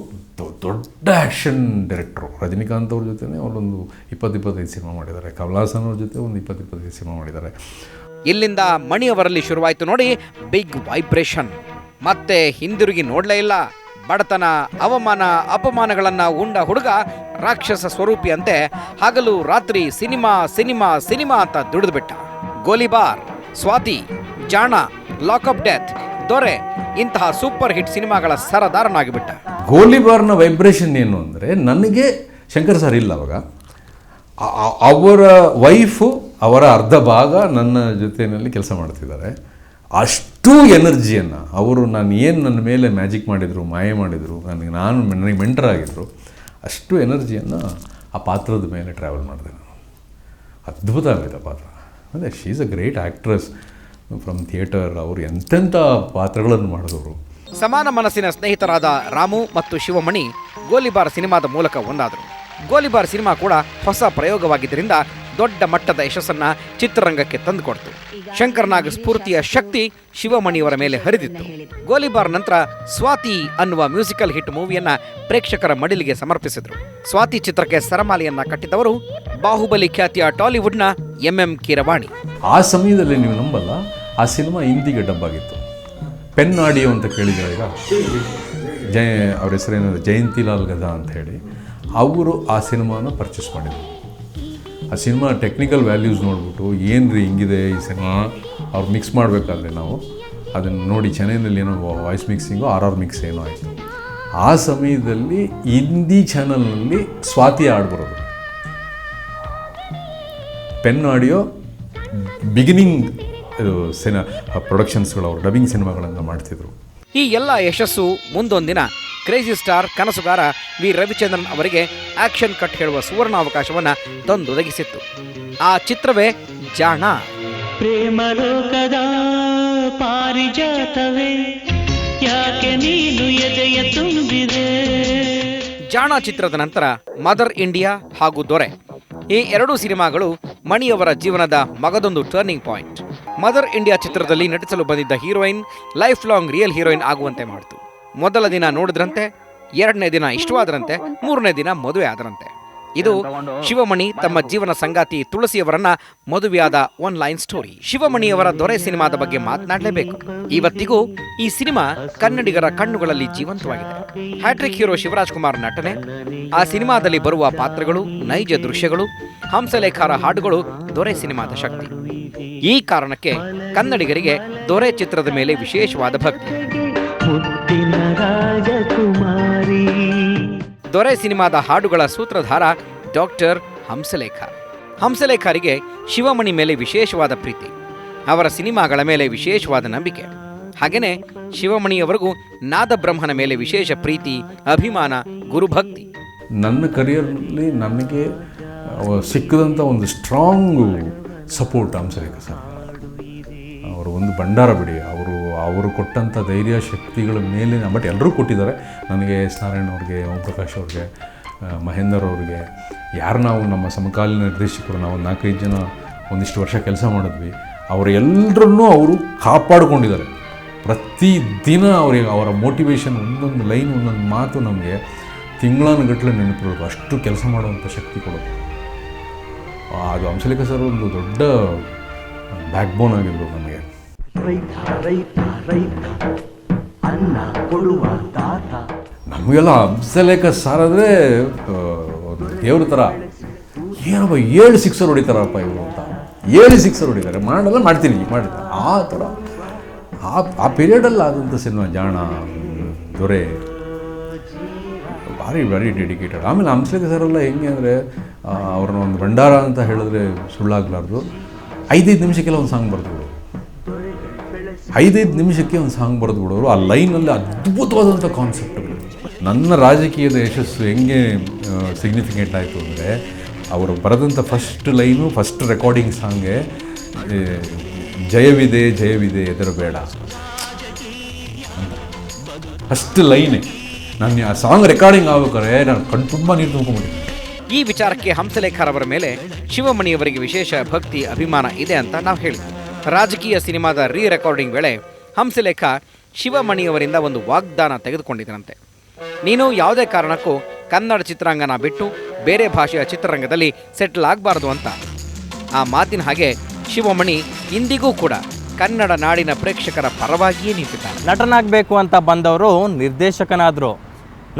ದೊಡ್ಡ ಆ್ಯಕ್ಷನ್ ಡೈರೆಕ್ಟ್ರು. ರಜನಿಕಾಂತ್ ಅವ್ರ ಜೊತೆ ಅವರೊಂದು 20-25 ಸಿನಿಮಾ ಮಾಡಿದ್ದಾರೆ. ಕಮಲಾಸನ್ ಅವ್ರ ಜೊತೆ ಒಂದು 20-25 ಸಿನಿಮಾ ಮಾಡಿದ್ದಾರೆ. ಇಲ್ಲಿಂದ ಮಣಿಯವರಲ್ಲಿ ಶುರುವಾಯಿತು ನೋಡಿ ಬಿಗ್ ವೈಬ್ರೇಷನ್. ಮತ್ತೆ ಹಿಂದಿರುಗಿ ನೋಡಲೇ ಇಲ್ಲ. ಬಡತನ, ಅವಮಾನ, ಅಪಮಾನಗಳನ್ನು ಉಂಡ ಹುಡುಗ ರಾಕ್ಷಸ ಸ್ವರೂಪಿಯಂತೆ ಹಗಲು ರಾತ್ರಿ ಸಿನಿಮಾ ಸಿನಿಮಾ ಸಿನಿಮಾ ಅಂತ ದುಡಿದು ಬಿಟ್ಟ. ಗೋಲಿಬಾರ್, ಸ್ವಾತಿ, ಜಾಣ, ಲಾಕಪ್ ಡೆತ್, ದೊರೆ ಇಂತಹ ಸೂಪರ್ ಹಿಟ್ ಸಿನಿಮಾಗಳ ಸರದಾರನಾಗಿಬಿಟ್ಟ. ಗೋಲಿಬಾರ್ನ ವೈಬ್ರೇಷನ್ ಏನು ಅಂದರೆ, ನನಗೆ ಶಂಕರ್ ಸರ್ ಇಲ್ಲ ಅವಾಗ, ಅವರ ವೈಫು ಅವರ ಅರ್ಧ ಭಾಗ ನನ್ನ ಜೊತೆಯಲ್ಲಿ ಕೆಲಸ ಮಾಡ್ತಿದ್ದಾರೆ. ಅಷ್ಟು ಎನರ್ಜಿಯನ್ನು ಅವರು ನನ್ನ ಮೇಲೆ ಮ್ಯಾಜಿಕ್ ಮಾಡಿದರು, ಮಾಯೆ ಮಾಡಿದರು, ನನಗೆ ಮೆಂಟರ್ ಆಗಿದ್ದರು. ಅಷ್ಟು ಎನರ್ಜಿಯನ್ನು ಆ ಪಾತ್ರದ ಮೇಲೆ ಟ್ರಾವೆಲ್ ಮಾಡಿದೆ ನಾನು. ಅದ್ಭುತ ಆಗಿದೆ ಆ ಪಾತ್ರ. ಅಂದರೆ she is a great actress from theatre. ಅವರು ಎಂತೆಂಥ ಪಾತ್ರಗಳನ್ನು ಮಾಡಿದವರು. ಸಮಾನ ಮನಸ್ಸಿನ ಸ್ನೇಹಿತರಾದ ರಾಮು ಮತ್ತು ಶಿವಮಣಿ ಗೋಲಿಬಾರ್ ಸಿನಿಮಾದ ಮೂಲಕ ಒಂದಾದರು. ಗೋಲಿಬಾರ್ ಸಿನಿಮಾ ಕೂಡ ಹೊಸ ಪ್ರಯೋಗವಾಗಿದ್ದರಿಂದ ದೊಡ್ಡ ಮಟ್ಟದ ಯಶಸ್ಸನ್ನ ಚಿತ್ರರಂಗಕ್ಕೆ ತಂದುಕೊಡ್ತು. ಶಂಕರ್ನಾಗ್ ಸ್ಫೂರ್ತಿಯ ಶಕ್ತಿ ಶಿವಮಣಿಯವರ ಮೇಲೆ ಹರಿದಿತ್ತು. ಗೋಲಿಬಾರ್ ನಂತರ ಸ್ವಾತಿ ಅನ್ನುವ ಮ್ಯೂಸಿಕಲ್ ಹಿಟ್ ಮೂವಿಯನ್ನ ಪ್ರೇಕ್ಷಕರ ಮಡಿಲಿಗೆ ಸಮರ್ಪಿಸಿದ್ರು. ಸ್ವಾತಿ ಚಿತ್ರಕ್ಕೆ ಸರಮಾಲೆಯನ್ನ ಕಟ್ಟಿದವರು ಬಾಹುಬಲಿ ಖ್ಯಾತಿಯ ಟಾಲಿವುಡ್ನ ಎಂ ಕೀರವಾಣಿ. ಆ ಸಮಯದಲ್ಲಿ ನೀವು ನಂಬಲ್ಲ, ಆ ಸಿನಿಮಾ ಹಿಂದಿಗೆ ಡಬ್ ಆಗಿತ್ತು. ಪೆನ್ ಆಡಿಯೋ ಅಂತ ಕೇಳಿದ್ದಾರೆ ಈಗ, ಅವ್ರ ಹೆಸರೇನಾದ್ರು ಜಯಂತಿಲಾಲ್ ಗದಾ ಅಂತ ಹೇಳಿ, ಅವರು ಆ ಸಿನಿಮಾನ ಪರ್ಚೇಸ್ ಮಾಡಿದರು. ಆ ಸಿನಿಮಾ ಟೆಕ್ನಿಕಲ್ ವ್ಯಾಲ್ಯೂಸ್ ನೋಡಿಬಿಟ್ಟು ಏನು ರೀ ಹಿಂಗಿದೆ ಈ ಸಿನಿಮಾ, ಅವ್ರು ಮಿಕ್ಸ್ ಮಾಡಬೇಕಾದ್ರೆ ನಾವು ಅದನ್ನು ನೋಡಿ ಚೆನ್ನೈನಲ್ಲಿ ಏನೋ ವಾಯ್ಸ್ ಮಿಕ್ಸಿಂಗು RR ಮಿಕ್ಸ್ ಏನೋ ಆಯಿತು. ಆ ಸಮಯದಲ್ಲಿ ಹಿಂದಿ ಚಾನಲ್ನಲ್ಲಿ ಸ್ವಾತಿ ಆಡ್ಬರೋದು. ಪೆನ್ ಆಡಿಯೋ ಬಿಗಿನಿಂಗ್ ಪ್ರೊಡಕ್ಷನ್ಸ್ಗಳು, ಅವರು ಡಬ್ಬಿಂಗ್ ಸಿನಿಮಾಗಳನ್ನು ಮಾಡ್ತಿದ್ರು. ಈ ಎಲ್ಲ ಯಶಸ್ಸು ಮುಂದೊಂದಿನ ಕ್ರೇಜಿ ಸ್ಟಾರ್ ಕನಸುಗಾರ ವಿ ರವಿಚಂದ್ರನ್ ಅವರಿಗೆ ಆಕ್ಷನ್ ಕಟ್ ಹೇಳುವ ಸುವರ್ಣಾವಕಾಶವನ್ನು ತಂದೊದಗಿಸಿತ್ತು. ಆ ಚಿತ್ರವೇ ಜಾಣ. ಪ್ರೇಮಲೋಕದ ಪಾರಿಜಾತವೇ ಯಾಕೆ ನೀನು ಎದೆಯ ತುಂಬಿದೆ. ಜಾಣ ಚಿತ್ರದ ನಂತರ ಮದರ್ ಇಂಡಿಯಾ ಹಾಗೂ ದೊರೆ, ಈ ಎರಡೂ ಸಿನಿಮಾಗಳು ಮಣಿಯವರ ಜೀವನದ ಮಗದೊಂದು ಟರ್ನಿಂಗ್ ಪಾಯಿಂಟ್. ಮದರ್ ಇಂಡಿಯಾ ಚಿತ್ರದಲ್ಲಿ ನಟಿಸಲು ಬಂದಿದ್ದ heroine life long real heroine ಆಗುವಂತೆ ಮಾಡಿತು. ಮೊದಲ ದಿನ ನೋಡಿದ್ರಂತೆ, ಎರಡನೇ ದಿನ ಇಷ್ಟವಾದರಂತೆ, ಮೂರನೇ ದಿನ ಮದುವೆ ಆದರಂತೆ. ಇದು ಶಿವಮಣಿ ತಮ್ಮ ಜೀವನ ಸಂಗಾತಿ ತುಳಸಿಯವರನ್ನ ಮದುವೆಯಾದ ಒನ್ಲೈನ್ ಸ್ಟೋರಿ. ಶಿವಮಣಿಯವರ ದೊರೆ ಸಿನಿಮಾದ ಬಗ್ಗೆ ಮಾತನಾಡಲೇಬೇಕು. ಇವತ್ತಿಗೂ ಈ ಸಿನಿಮಾ ಕನ್ನಡಿಗರ ಕಣ್ಣುಗಳಲ್ಲಿ ಜೀವಂತವಾಗಿದೆ. ಹ್ಯಾಟ್ರಿಕ್ ಹೀರೋ ಶಿವರಾಜ್ ಕುಮಾರ್ ನಟನೆ, ಆ ಸಿನಿಮಾದಲ್ಲಿ ಬರುವ ಪಾತ್ರಗಳು, ನೈಜ ದೃಶ್ಯಗಳು, ಹಂಸಲೇಖರ ಹಾಡುಗಳು ದೊರೆ ಸಿನಿಮಾದ ಶಕ್ತಿ. ಈ ಕಾರಣಕ್ಕೆ ಕನ್ನಡಿಗರಿಗೆ ದೊರೆ ಚಿತ್ರದ ಮೇಲೆ ವಿಶೇಷವಾದ ಭಕ್ತಿ. ದೊರೆ ಸಿನಿಮಾದ ಹಾಡುಗಳ ಸೂತ್ರಧಾರ ಡಾಕ್ಟರ್ ಹಂಸಲೇಖರಿಗೆ ಶಿವಮಣಿ ಮೇಲೆ ವಿಶೇಷವಾದ ಪ್ರೀತಿ, ಅವರ ಸಿನಿಮಾಗಳ ಮೇಲೆ ವಿಶೇಷವಾದ ನಂಬಿಕೆ. ಹಾಗೆಯೇ ಶಿವಮಣಿಯವರಿಗೂ ನಾದಬ್ರಹ್ಮನ ಮೇಲೆ ವಿಶೇಷ ಪ್ರೀತಿ, ಅಭಿಮಾನ, ಗುರುಭಕ್ತಿ. ನನ್ನ ಕರಿಯರ್ನಲ್ಲಿ ನನಗೆ ಸಿಕ್ಕದಂಥ ಒಂದು ಸ್ಟ್ರಾಂಗು ಸಪೋರ್ಟ್ ಹಂಸಲೇಖ ಸರ್. ಅವರು ಒಂದು ಭಂಡಾರ ಬಿಡಿ, ಅವರು ಕೊಟ್ಟಂಥ ಧೈರ್ಯ ಶಕ್ತಿಗಳ ಮೇಲೆ, ಬಟ್ ಎಲ್ಲರೂ ಕೊಟ್ಟಿದ್ದಾರೆ ನನಗೆ. ನಾರಾಯಣ್ ಅವ್ರಿಗೆ, ಓಂ ಪ್ರಕಾಶ್ ಅವ್ರಿಗೆ, ಮಹೇಂದರ್ ಅವ್ರಿಗೆ, ಯಾರು ನಾವು ನಮ್ಮ ಸಮಕಾಲೀನ ನಿರ್ದೇಶಕರು, ನಾವು 4-5 ಜನ ಒಂದಿಷ್ಟು ವರ್ಷ ಕೆಲಸ ಮಾಡಿದ್ವಿ, ಅವರೆಲ್ಲರನ್ನೂ ಅವರು ಕಾಪಾಡಿಕೊಂಡಿದ್ದಾರೆ. ಪ್ರತಿದಿನ ಅವರಿಗೆ ಅವರ ಮೋಟಿವೇಶನ್, ಒಂದೊಂದು ಲೈನ್, ಒಂದೊಂದು ಮಾತು ನಮಗೆ ತಿಂಗಳಾನುಗಟ್ಟಲೆ ನೆನಪಿರೋದು, ಅಷ್ಟು ಕೆಲಸ ಮಾಡುವಂಥ ಶಕ್ತಿ ಕೊಡೋದು. ಅದು ಹಂಸಲೇಖ ಸರ್ ಒಂದು ದೊಡ್ಡ ಬ್ಯಾಕ್ ಬೋನ್ ಆಗಿದ್ರು ನಮಗೆ. ನಮಗೆಲ್ಲ ಹಂಸಲೇಖ ಸರ್ ಅಂದರೆ ಒಂದು ದೇವ್ರ ಥರ. ಏನಪ್ಪ 7 ಸಿಕ್ಸರ್ ಹೊಡಿತಾರಪ್ಪ ಇವರು ಅಂತ, 7 ಸಿಕ್ಸರ್ ಹೊಡಿತಾರೆ, ಮಾಡ್ತೀನಿ ಆ ಥರ. ಆ ಪೀರಿಯಡಲ್ಲಿ ಆದಂಥ ಸಿನಿಮಾ ಜಾಣ, ದೊರೆ, ಭಾರಿ ವೆರಿ ಡೆಡಿಕೇಟೆಡ್. ಆಮೇಲೆ ಹಂಸಲೇಖ ಸರೆಲ್ಲ ಹೆಂಗೆ ಅಂದರೆ, ಅವ್ರನ್ನ ಒಂದು ಭಂಡಾರ ಅಂತ ಹೇಳಿದ್ರೆ ಸುಳ್ಳಾಗಲಾರ್ದು, 5-5 ನಿಮಿಷಕ್ಕೆಲ್ಲ ಒಂದು ಸಾಂಗ್ ಬರೆದ್ಬಿಡೋರು. 5-5 ನಿಮಿಷಕ್ಕೆ ಒಂದು ಸಾಂಗ್ ಬರೆದ್ಬಿಡೋರು. ಆ ಲೈನಲ್ಲಿ ಅದ್ಭುತವಾದಂಥ ಕಾನ್ಸೆಪ್ಟ್ಗಳು. ನನ್ನ ರಾಜಕೀಯದ ಯಶಸ್ಸು ಹೆಂಗೆ ಸಿಗ್ನಿಫಿಕೆಂಟ್ ಆಯಿತು ಅಂದರೆ, ಅವರು ಬರೆದಂಥ ಫಸ್ಟ್ ಲೈನು, ಫಸ್ಟ್ ರೆಕಾರ್ಡಿಂಗ್ ಸಾಂಗೆ ಜಯವಿದೆ ಜಯವಿದೆ ಹೆದರಬೇಡ, ಫಸ್ಟ್ ಲೈನೇ. ನಾನು ಆ ಸಾಂಗ್ ರೆಕಾರ್ಡಿಂಗ್ ಆಗ್ಬೇಕಾದ್ರೆ ನಾನು ಕಣ್ಣು ತುಂಬ ನೀರು ತುಂಬ್ಕೊಂಡ್ಬಿಟ್ಟಿದ್ದೆ. ಈ ವಿಚಾರಕ್ಕೆ ಹಂಸಲೇಖರವರ ಮೇಲೆ ಶಿವಮಣಿಯವರಿಗೆ ವಿಶೇಷ ಭಕ್ತಿ, ಅಭಿಮಾನ ಇದೆ ಅಂತ ನಾವು ಹೇಳಿದ್ವಿ. ರಾಜಕೀಯ ಸಿನಿಮಾದ ರೆಕಾರ್ಡಿಂಗ್ ವೇಳೆ ಹಂಸಲೇಖ ಶಿವಮಣಿಯವರಿಂದ ಒಂದು ವಾಗ್ದಾನ ತೆಗೆದುಕೊಂಡಿದ್ದರಂತೆ. ನೀನು ಯಾವುದೇ ಕಾರಣಕ್ಕೂ ಕನ್ನಡ ಚಿತ್ರಾಂಗನ ಬಿಟ್ಟು ಬೇರೆ ಭಾಷೆಯ ಚಿತ್ರರಂಗದಲ್ಲಿ ಸೆಟ್ಲ್ ಆಗಬಾರ್ದು ಅಂತ. ಆ ಮಾತಿನ ಹಾಗೆ ಶಿವಮಣಿ ಇಂದಿಗೂ ಕೂಡ ಕನ್ನಡ ನಾಡಿನ ಪ್ರೇಕ್ಷಕರ ಪರವಾಗಿಯೇ ನಿಂತಿದ್ದಾರೆ. ನಟನಾಗಬೇಕು ಅಂತ ಬಂದವರು ನಿರ್ದೇಶಕನಾದರು,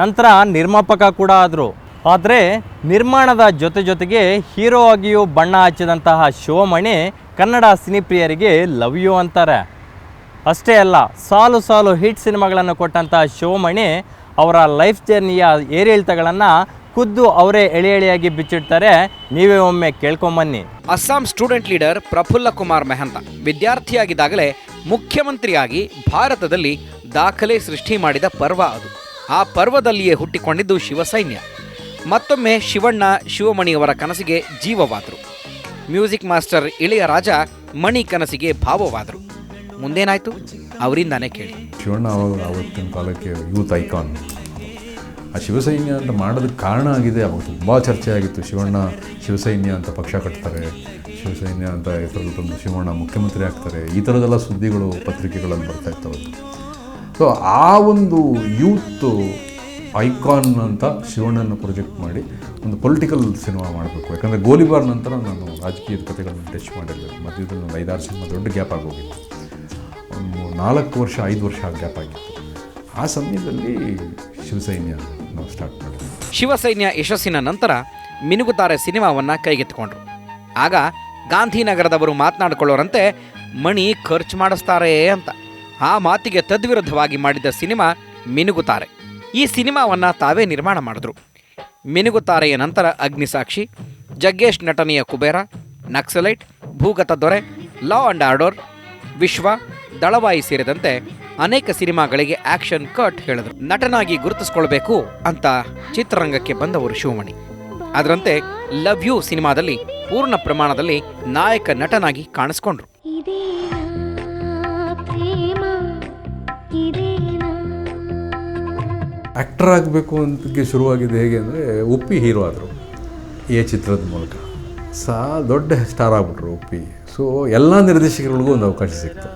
ನಂತರ ನಿರ್ಮಾಪಕ ಕೂಡ ಆದರು. ಆದರೆ ನಿರ್ಮಾಣದ ಜೊತೆಗೆ ಹೀರೋ ಆಗಿಯೂ ಬಣ್ಣ ಹಚ್ಚಿದಂತಹ ಶಿವಮಣಿ ಕನ್ನಡ ಸಿನಿಪ್ರಿಯರಿಗೆ ಲವ್ ಯು ಅಂತಾರೆ. ಅಷ್ಟೇ ಅಲ್ಲ, ಸಾಲು ಸಾಲು ಹಿಟ್ ಸಿನಿಮಾಗಳನ್ನು ಕೊಟ್ಟಂಥ ಶಿವಮಣಿ ಅವರ ಲೈಫ್ ಜರ್ನಿಯ ಏರಿಳಿತಗಳನ್ನು ಖುದ್ದು ಅವರೇ ಎಳೆ ಎಳೆಯಾಗಿ ಬಿಚ್ಚಿಡ್ತಾರೆ. ನೀವೇ ಒಮ್ಮೆ ಕೇಳ್ಕೊಂಬನ್ನಿ. ಅಸ್ಸಾಂ ಸ್ಟೂಡೆಂಟ್ ಲೀಡರ್ ಪ್ರಫುಲ್ಲ ಕುಮಾರ್ ಮೆಹಂತ ವಿದ್ಯಾರ್ಥಿಯಾಗಿದ್ದಾಗಲೇ ಮುಖ್ಯಮಂತ್ರಿಯಾಗಿ ಭಾರತದಲ್ಲಿ ದಾಖಲೆ ಸೃಷ್ಟಿ ಮಾಡಿದ ಪರ್ವ ಅದು. ಆ ಪರ್ವದಲ್ಲಿಯೇ ಹುಟ್ಟಿಕೊಂಡಿದ್ದು ಶಿವಸೈನ್ಯ. ಮತ್ತೊಮ್ಮೆ ಶಿವಣ್ಣ ಶಿವಮಣಿಯವರ ಕನಸಿಗೆ ಜೀವವಾದರು. ಮ್ಯೂಸಿಕ್ ಮಾಸ್ಟರ್ ಇಳೆಯರಾಜ ಮಣಿ ಕನಸಿಗೆ ಭಾವವಾದರು. ಮುಂದೇನಾಯ್ತು ಅವರಿಂದಾನೇ ಕೇಳಿ. ಶಿವಣ್ಣ ಆವತ್ತಿನ ಕಾಲಕ್ಕೆ ಯೂತ್ ಐಕಾನ್. ಆ ಶಿವಸೈನ್ಯ ಅಂತ ಮಾಡೋದಕ್ಕೆ ಕಾರಣ ಆಗಿದೆ. ಅವಾಗ ತುಂಬ ಚರ್ಚೆ ಆಗಿತ್ತು. ಶಿವಣ್ಣ ಶಿವಸೈನ್ಯ ಅಂತ ಪಕ್ಷ ಕಟ್ತಾರೆ, ಶಿವಸೈನ್ಯ ಅಂತ ಹೆಸರಲ್ಲಿ ತಂದು ಶಿವಣ್ಣ ಮುಖ್ಯಮಂತ್ರಿ ಆಗ್ತಾರೆ, ಈ ಥರದ್ದೆಲ್ಲ ಸುದ್ದಿಗಳು ಪತ್ರಿಕೆಗಳಲ್ಲಿ ಬರ್ತಾ ಇರ್ತವೆ. ಸೊ ಆ ಒಂದು ಯೂತ್ ಐಕಾನ್ ಅಂತ ಶಿವಣ್ಣನ ಪ್ರೊಜೆಕ್ಟ್ ಮಾಡಿ ಒಂದು ಪೊಲಿಟಿಕಲ್ ಸಿನಿಮಾ ಮಾಡಬೇಕು. ಯಾಕಂದರೆ ಗೋಲಿಬಾರ್ ನಂತರ ನಾನು ರಾಜಕೀಯದ ಕಥೆಗಳನ್ನು ಟಚ್ ಮಾಡಿರಲಿಲ್ಲ. ಮಧ್ಯದಲ್ಲಿ ಒಂದು 5-6 ಸಿನಿಮಾ ದೊಡ್ಡ ಗ್ಯಾಪ್ ಆಗೋಗಿತ್ತು. ಒಂದು 4 ವರ್ಷ 5 ವರ್ಷ ಗ್ಯಾಪ್ ಆಗಿತ್ತು. ಆ ಸಮಯದಲ್ಲಿ ಶಿವಸೈನ್ಯ ನಾವು ಸ್ಟಾರ್ಟ್ ಮಾಡಿದ್ವಿ. ಶಿವಸೈನ್ಯ ಯಶಸ್ಸಿನ ನಂತರ ಮಿನುಗುತ್ತಾರೆ ಸಿನಿಮಾವನ್ನು ಕೈಗೆತ್ತಿಕೊಂಡ್ರು. ಆಗ ಗಾಂಧಿನಗರದವರು ಮಾತನಾಡಿಕೊಳ್ಳೋರಂತೆ ಮಣಿ ಖರ್ಚು ಮಾಡಿಸ್ತಾರೆ ಅಂತ. ಆ ಮಾತಿಗೆ ತದ್ವಿರುದ್ಧವಾಗಿ ಮಾಡಿದ ಸಿನಿಮಾ ಮಿನುಗುತ್ತಾರೆ. ಈ ಸಿನಿಮಾವನ್ನು ತಾವೇ ನಿರ್ಮಾಣ ಮಾಡಿದ್ರು. ಮಿನುಗುತ್ತಾರೆಯ ನಂತರ ಅಗ್ನಿಸಾಕ್ಷಿ, ಜಗ್ಗೇಶ್ ನಟನೆಯ ಕುಬೇರ, ನಕ್ಸಲೈಟ್, ಭೂಗತ ದೊರೆ, ಲಾ ಅಂಡ್ ಆರ್ಡರ್, ವಿಶ್ವ, ದಳವಾಯಿ ಸೇರಿದಂತೆ ಅನೇಕ ಸಿನಿಮಾಗಳಿಗೆ ಆಕ್ಷನ್ ಕಟ್ ಹೇಳಿದ್ರು. ನಟನಾಗಿ ಗುರುತಿಸ್ಕೊಳ್ಬೇಕು ಅಂತ ಚಿತ್ರರಂಗಕ್ಕೆ ಬಂದವರು ಶಿವಮಣಿ. ಅದರಂತೆ ಲವ್ ಯು ಸಿನಿಮಾದಲ್ಲಿ ಪೂರ್ಣ ಪ್ರಮಾಣದಲ್ಲಿ ನಾಯಕ ನಟನಾಗಿ ಕಾಣಿಸ್ಕೊಂಡ್ರು. ಆ್ಯಕ್ಟರ್ ಆಗಬೇಕು ಅಂತ ಶುರುವಾಗಿದ್ದು ಹೇಗೆ ಅಂದರೆ ಉಪ್ಪಿ ಹೀರೋ ಆದರು ಈ ಚಿತ್ರದ ಮೂಲಕ. ದೊಡ್ಡ ಸ್ಟಾರ್ ಆಗ್ಬಿಟ್ರು ಉಪ್ಪಿ. ಸೊ ಎಲ್ಲ ನಿರ್ದೇಶಕರಿಗೂ ಒಂದು ಅವಕಾಶ ಸಿಕ್ತು.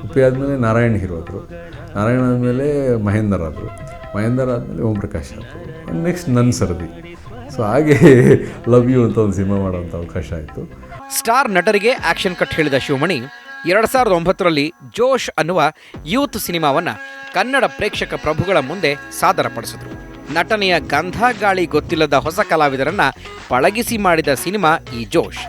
ಉಪ್ಪಿ ಆದಮೇಲೆ ನಾರಾಯಣ್ ಹೀರೋ ಆದರು, ನಾರಾಯಣ ಆದಮೇಲೆ ಮಹೇಂದರ್ ಆದರು, ಮಹೇಂದರ್ ಆದಮೇಲೆ ಓಂ ಪ್ರಕಾಶ್ ಆದರು, ನೆಕ್ಸ್ಟ್ ನನ್ನ ಸರದಿ. ಸೊ ಹಾಗೆ ಲವ್ ಯು ಅಂತ ಒಂದು ಸಿನಿಮಾ ಮಾಡೋಂಥ ಅವಕಾಶ ಆಯಿತು. ಸ್ಟಾರ್ ನಟರಿಗೆ ಆಕ್ಷನ್ ಕಟ್ ಹೇಳಿದ ಶಿವಮಣಿ 2009ರಲ್ಲಿ ಜೋಶ್ ಅನ್ನುವ ಯೂತ್ ಸಿನಿಮಾವನ್ನು ಕನ್ನಡ ಪ್ರೇಕ್ಷಕ ಪ್ರಭುಗಳ ಮುಂದೆ ಸಾದರಪಡಿಸಿದ್ರು. ನಟನೆಯ ಗಂಧ ಗಾಳಿ ಗೊತ್ತಿಲ್ಲದ ಹೊಸ ಕಲಾವಿದರನ್ನ ಪಳಗಿಸಿ ಮಾಡಿದ ಸಿನಿಮಾ ಈ ಜೋಶ್.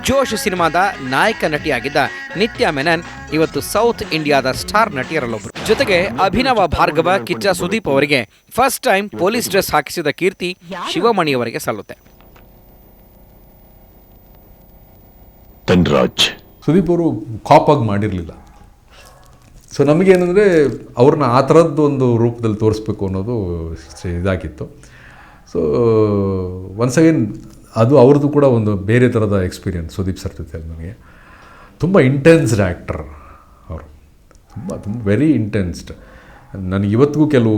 ಜೋಶ್ ಸಿನಿಮಾದ ನಾಯಕ ನಟಿಯಾಗಿದ್ದ ನಿತ್ಯಾ ಮೆನನ್ ಇವತ್ತು ಸೌತ್ ಇಂಡಿಯಾದ ಸ್ಟಾರ್ ನಟಿಯರಲ್ಲೊಬ್ಬರು. ಜೊತೆಗೆ ಅಭಿನವ ಭಾರ್ಗವ, ಕಿಚ್ಚ ಸುದೀಪ್ ಅವರಿಗೆ ಫಸ್ಟ್ ಟೈಮ್ ಪೊಲೀಸ್ ಡ್ರೆಸ್ ಹಾಕಿಸಿದ ಕೀರ್ತಿ ಶಿವಮಣಿಯವರಿಗೆ ಸಲ್ಲುತ್ತೆ. ಸುದೀಪ್ ಅವರು ಕಾಪಾಗಿ ಮಾಡಿರಲಿಲ್ಲ. ಸೊ ನಮಗೇನೆಂದರೆ ಅವ್ರನ್ನ ಆ ಥರದ್ದು ಒಂದು ರೂಪದಲ್ಲಿ ತೋರಿಸ್ಬೇಕು ಅನ್ನೋದು ಇದಾಗಿತ್ತು. ಸೊ ಒನ್ಸ್ ಅಗೇನ್ ಅದು ಅವ್ರದ್ದು ಕೂಡ ಒಂದು ಬೇರೆ ಥರದ ಎಕ್ಸ್ಪೀರಿಯನ್ಸ್ ಸುದೀಪ್ ಸರ್ ಜೊತೆ. ನನಗೆ ತುಂಬ ಇಂಟೆನ್ಸ್ಡ್ ಆ್ಯಕ್ಟರ್ ಅವರು, ತುಂಬ ವೆರಿ ಇಂಟೆನ್ಸ್ಡ್. ನನಗೆ ಇವತ್ತಿಗೂ ಕೆಲವು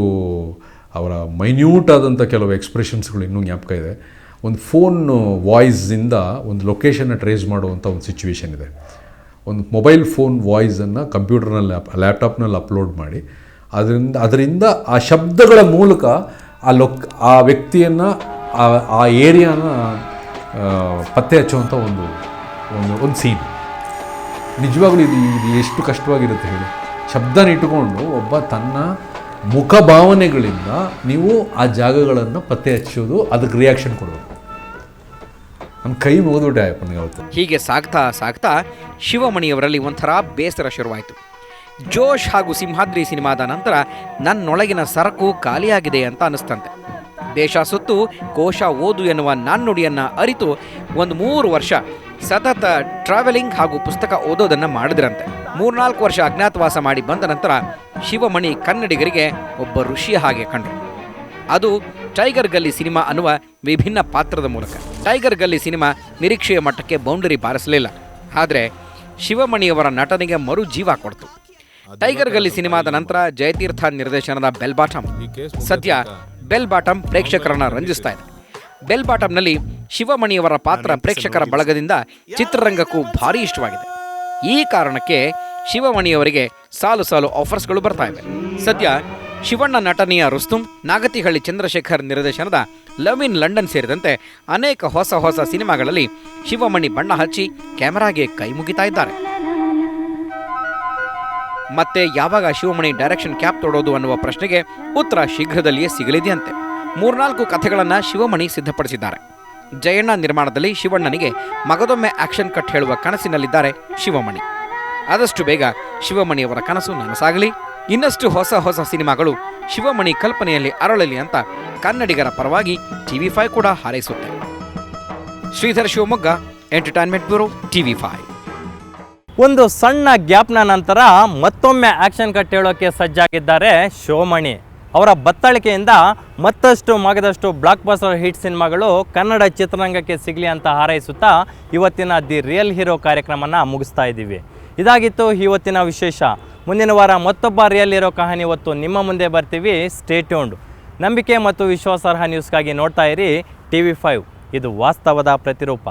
ಅವರ ಮೈನ್ಯೂಟ್ ಆದಂಥ ಕೆಲವು ಎಕ್ಸ್ಪ್ರೆಷನ್ಸ್ಗಳು ಇನ್ನೂ ಜ್ಞಾಪಕ ಇದೆ. ಒಂದು ಫೋನ್ ವಾಯ್ಸಿಂದ ಒಂದು ಲೊಕೇಶನ್ನ ಟ್ರೇಸ್ ಮಾಡುವಂಥ ಒಂದು ಸಿಚುವೇಶನ್ ಇದೆ. ಒಂದು ಮೊಬೈಲ್ ಫೋನ್ ವಾಯ್ಸನ್ನು ಕಂಪ್ಯೂಟರ್ನಲ್ಲಿ ಲ್ಯಾಪ್ಟಾಪ್ನಲ್ಲಿ ಅಪ್ಲೋಡ್ ಮಾಡಿ ಅದರಿಂದ ಆ ಶಬ್ದಗಳ ಮೂಲಕ ಆ ವ್ಯಕ್ತಿಯನ್ನು ಆ ಏರಿಯಾನ ಪತ್ತೆ ಹಚ್ಚುವಂಥ ಒಂದು ಸೀನ್. ನಿಜವಾಗ್ಲೂ ಇದು ಎಷ್ಟು ಕಷ್ಟವಾಗಿರುತ್ತೆ ಹೇಳಿ. ಶಬ್ದನ ಇಟ್ಟುಕೊಂಡು ಒಬ್ಬ ತನ್ನ ಮುಖ ಭಾವನೆಗಳಿಂದ ನೀವು ಆ ಜಾಗಗಳನ್ನು ಪತ್ತೆ ಹಚ್ಚೋದು, ಅದಕ್ಕೆ ರಿಯಾಕ್ಷನ್ ಕೊಡೋದು. ನನ್ನ ಕೈ ಮುಗಿದ್ಬಿಟ್ಟೆ ಅವತ್ತು. ಹೀಗೆ ಸಾಗ್ತಾ ಸಾಗ್ತಾ ಶಿವಮಣಿಯವರಲ್ಲಿ ಒಂಥರ ಬೇಸರ ಶುರುವಾಯಿತು. ಜೋಶ್ ಹಾಗೂ ಸಿಂಹಾದ್ರಿ ಸಿನಿಮಾದ ನಂತರ ನನ್ನೊಳಗಿನ ಸರಕು ಖಾಲಿಯಾಗಿದೆ ಅಂತ ಅನಿಸ್ತಂತೆ. ದೇಶ ಸುತ್ತು ಕೋಶ ಓದು ಎನ್ನುವ ನಾಣ್ಣುಡಿಯನ್ನು ಅರಿತು ಒಂದು 3 ವರ್ಷ ಸತತ ಟ್ರಾವೆಲಿಂಗ್ ಹಾಗೂ ಪುಸ್ತಕ ಓದೋದನ್ನು ಮಾಡಿದ್ರಂತೆ. 3-4 ವರ್ಷ ಅಜ್ಞಾತವಾಸ ಮಾಡಿ ಬಂದ ನಂತರ ಶಿವಮಣಿ ಕನ್ನಡಿಗರಿಗೆ ಒಬ್ಬ ಋಷಿಯ ಹಾಗೆ ಕಂಡರು. ಅದು ಟೈಗರ್ ಗಲ್ಲಿ ಸಿನಿಮಾ ಅನ್ನುವ ವಿಭಿನ್ನ ಪಾತ್ರದ ಮೂಲಕ. ಟೈಗರ್ ಗಲ್ಲಿ ಸಿನಿಮಾ ನಿರೀಕ್ಷೆಯ ಮಟ್ಟಕ್ಕೆ ಬೌಂಡರಿ ಬಾರಿಸಲಿಲ್ಲ, ಆದರೆ ಶಿವಮಣಿಯವರ ನಟನೆಗೆ ಮರು ಜೀವ ಕೊಡ್ತು. ಟೈಗರ್ ಗಲ್ಲಿ ಸಿನಿಮಾದ ನಂತರ ಜಯತೀರ್ಥ ನಿರ್ದೇಶನದ ಬೆಲ್ ಬಾಟಮ್. ಸದ್ಯ ಬೆಲ್ ಬಾಟಮ್ ಪ್ರೇಕ್ಷಕರನ್ನ ರಂಜಿಸ್ತಾ ಇದೆ. ಬೆಲ್ ಬಾಟಮ್ನಲ್ಲಿ ಶಿವಮಣಿಯವರ ಪಾತ್ರ ಪ್ರೇಕ್ಷಕರ ಬಳಗದಿಂದ ಚಿತ್ರರಂಗಕ್ಕೂ ಭಾರಿ ಇಷ್ಟವಾಗಿದೆ. ಈ ಕಾರಣಕ್ಕೆ ಶಿವಮಣಿಯವರಿಗೆ ಸಾಲು ಸಾಲು ಆಫರ್ಸ್ಗಳು ಬರ್ತಾ ಇವೆ. ಸದ್ಯ ಶಿವಣ್ಣ ನಟನೆಯ ರುಸ್ತುಂ, ನಾಗತಿಹಳ್ಳಿ ಚಂದ್ರಶೇಖರ್ ನಿರ್ದೇಶನದ ಲವ್ ಇನ್ ಲಂಡನ್ ಸೇರಿದಂತೆ ಅನೇಕ ಹೊಸ ಹೊಸ ಸಿನಿಮಾಗಳಲ್ಲಿ ಶಿವಮಣಿ ಬಣ್ಣ ಹಚ್ಚಿ ಕ್ಯಾಮೆರಾಗೆ ಕೈ ಮುಗಿತಾ ಇದ್ದಾರೆ. ಮತ್ತೆ ಯಾವಾಗ ಶಿವಮಣಿ ಡೈರೆಕ್ಷನ್ ಕ್ಯಾಪ್ ತೊಡೋದು ಅನ್ನುವ ಪ್ರಶ್ನೆಗೆ ಉತ್ತರ ಶೀಘ್ರದಲ್ಲಿಯೇ ಸಿಗಲಿದೆಯಂತೆ. 3-4 ಕಥೆಗಳನ್ನು ಶಿವಮಣಿ ಸಿದ್ಧಪಡಿಸಿದ್ದಾರೆ. ಜಯಣ್ಣ ನಿರ್ಮಾಣದಲ್ಲಿ ಶಿವಣ್ಣನಿಗೆ ಮಗದೊಮ್ಮೆ ಆಕ್ಷನ್ ಕಟ್ ಹೇಳುವ ಕನಸಿನಲ್ಲಿದ್ದಾರೆ ಶಿವಮಣಿ. ಆದಷ್ಟು ಬೇಗ ಶಿವಮಣಿಯವರ ಕನಸು ನನಸಾಗಲಿ. ಇನ್ನಷ್ಟು ಹೊಸ ಹೊಸ ಸಿನಿಮಾಗಳು ಶಿವಮಣಿ ಕಲ್ಪನೆಯಲ್ಲಿ ಅರಳಲಿ ಅಂತ ಕನ್ನಡಿಗರ ಪರವಾಗಿ TV5 ಕೂಡ ಹಾರೈಸುತ್ತೆ. Shridhar Shivamogga, entertainment bureau, TV5. ಒಂದು ಸಣ್ಣ ಗ್ಯಾಪ್ನ ನಂತರ ಮತ್ತೊಮ್ಮೆ ಆಕ್ಷನ್ ಕಟ್ ಹೇಳೋಕ್ಕೆ ಸಜ್ಜಾಗಿದ್ದಾರೆ ಶಿವಮಣಿ. ಅವರ ಬತ್ತಳಿಕೆಯಿಂದ ಮತ್ತಷ್ಟು ಮಗದಷ್ಟು ಬ್ಲಾಕ್ ಬಸ್ಟರ್ ಹಿಟ್ ಸಿನಿಮಾಗಳು ಕನ್ನಡ ಚಿತ್ರರಂಗಕ್ಕೆ ಸಿಗಲಿ ಅಂತ ಹಾರೈಸುತ್ತಾ ಇವತ್ತಿನ ದಿ ರಿಯಲ್ ಹೀರೋ ಕಾರ್ಯಕ್ರಮನ ಮುಗಿಸ್ತಾ ಇದ್ದೀವಿ. ಇದಾಗಿತ್ತು ಇವತ್ತಿನ ವಿಶೇಷ. ಮುಂದಿನ ವಾರ ಮತ್ತೊಬ್ಬ ರಿಯಲ್ ಹೀರೋ ಕಹಾನಿ ಹೊತ್ತು ನಿಮ್ಮ ಮುಂದೆ ಬರ್ತೀವಿ. Stay tuned. ನಂಬಿಕೆ ಮತ್ತು ವಿಶ್ವಾಸಾರ್ಹ ನ್ಯೂಸ್ಗಾಗಿ ನೋಡ್ತಾ ಇರಿ TV5. ಇದು ವಾಸ್ತವದ ಪ್ರತಿರೂಪ.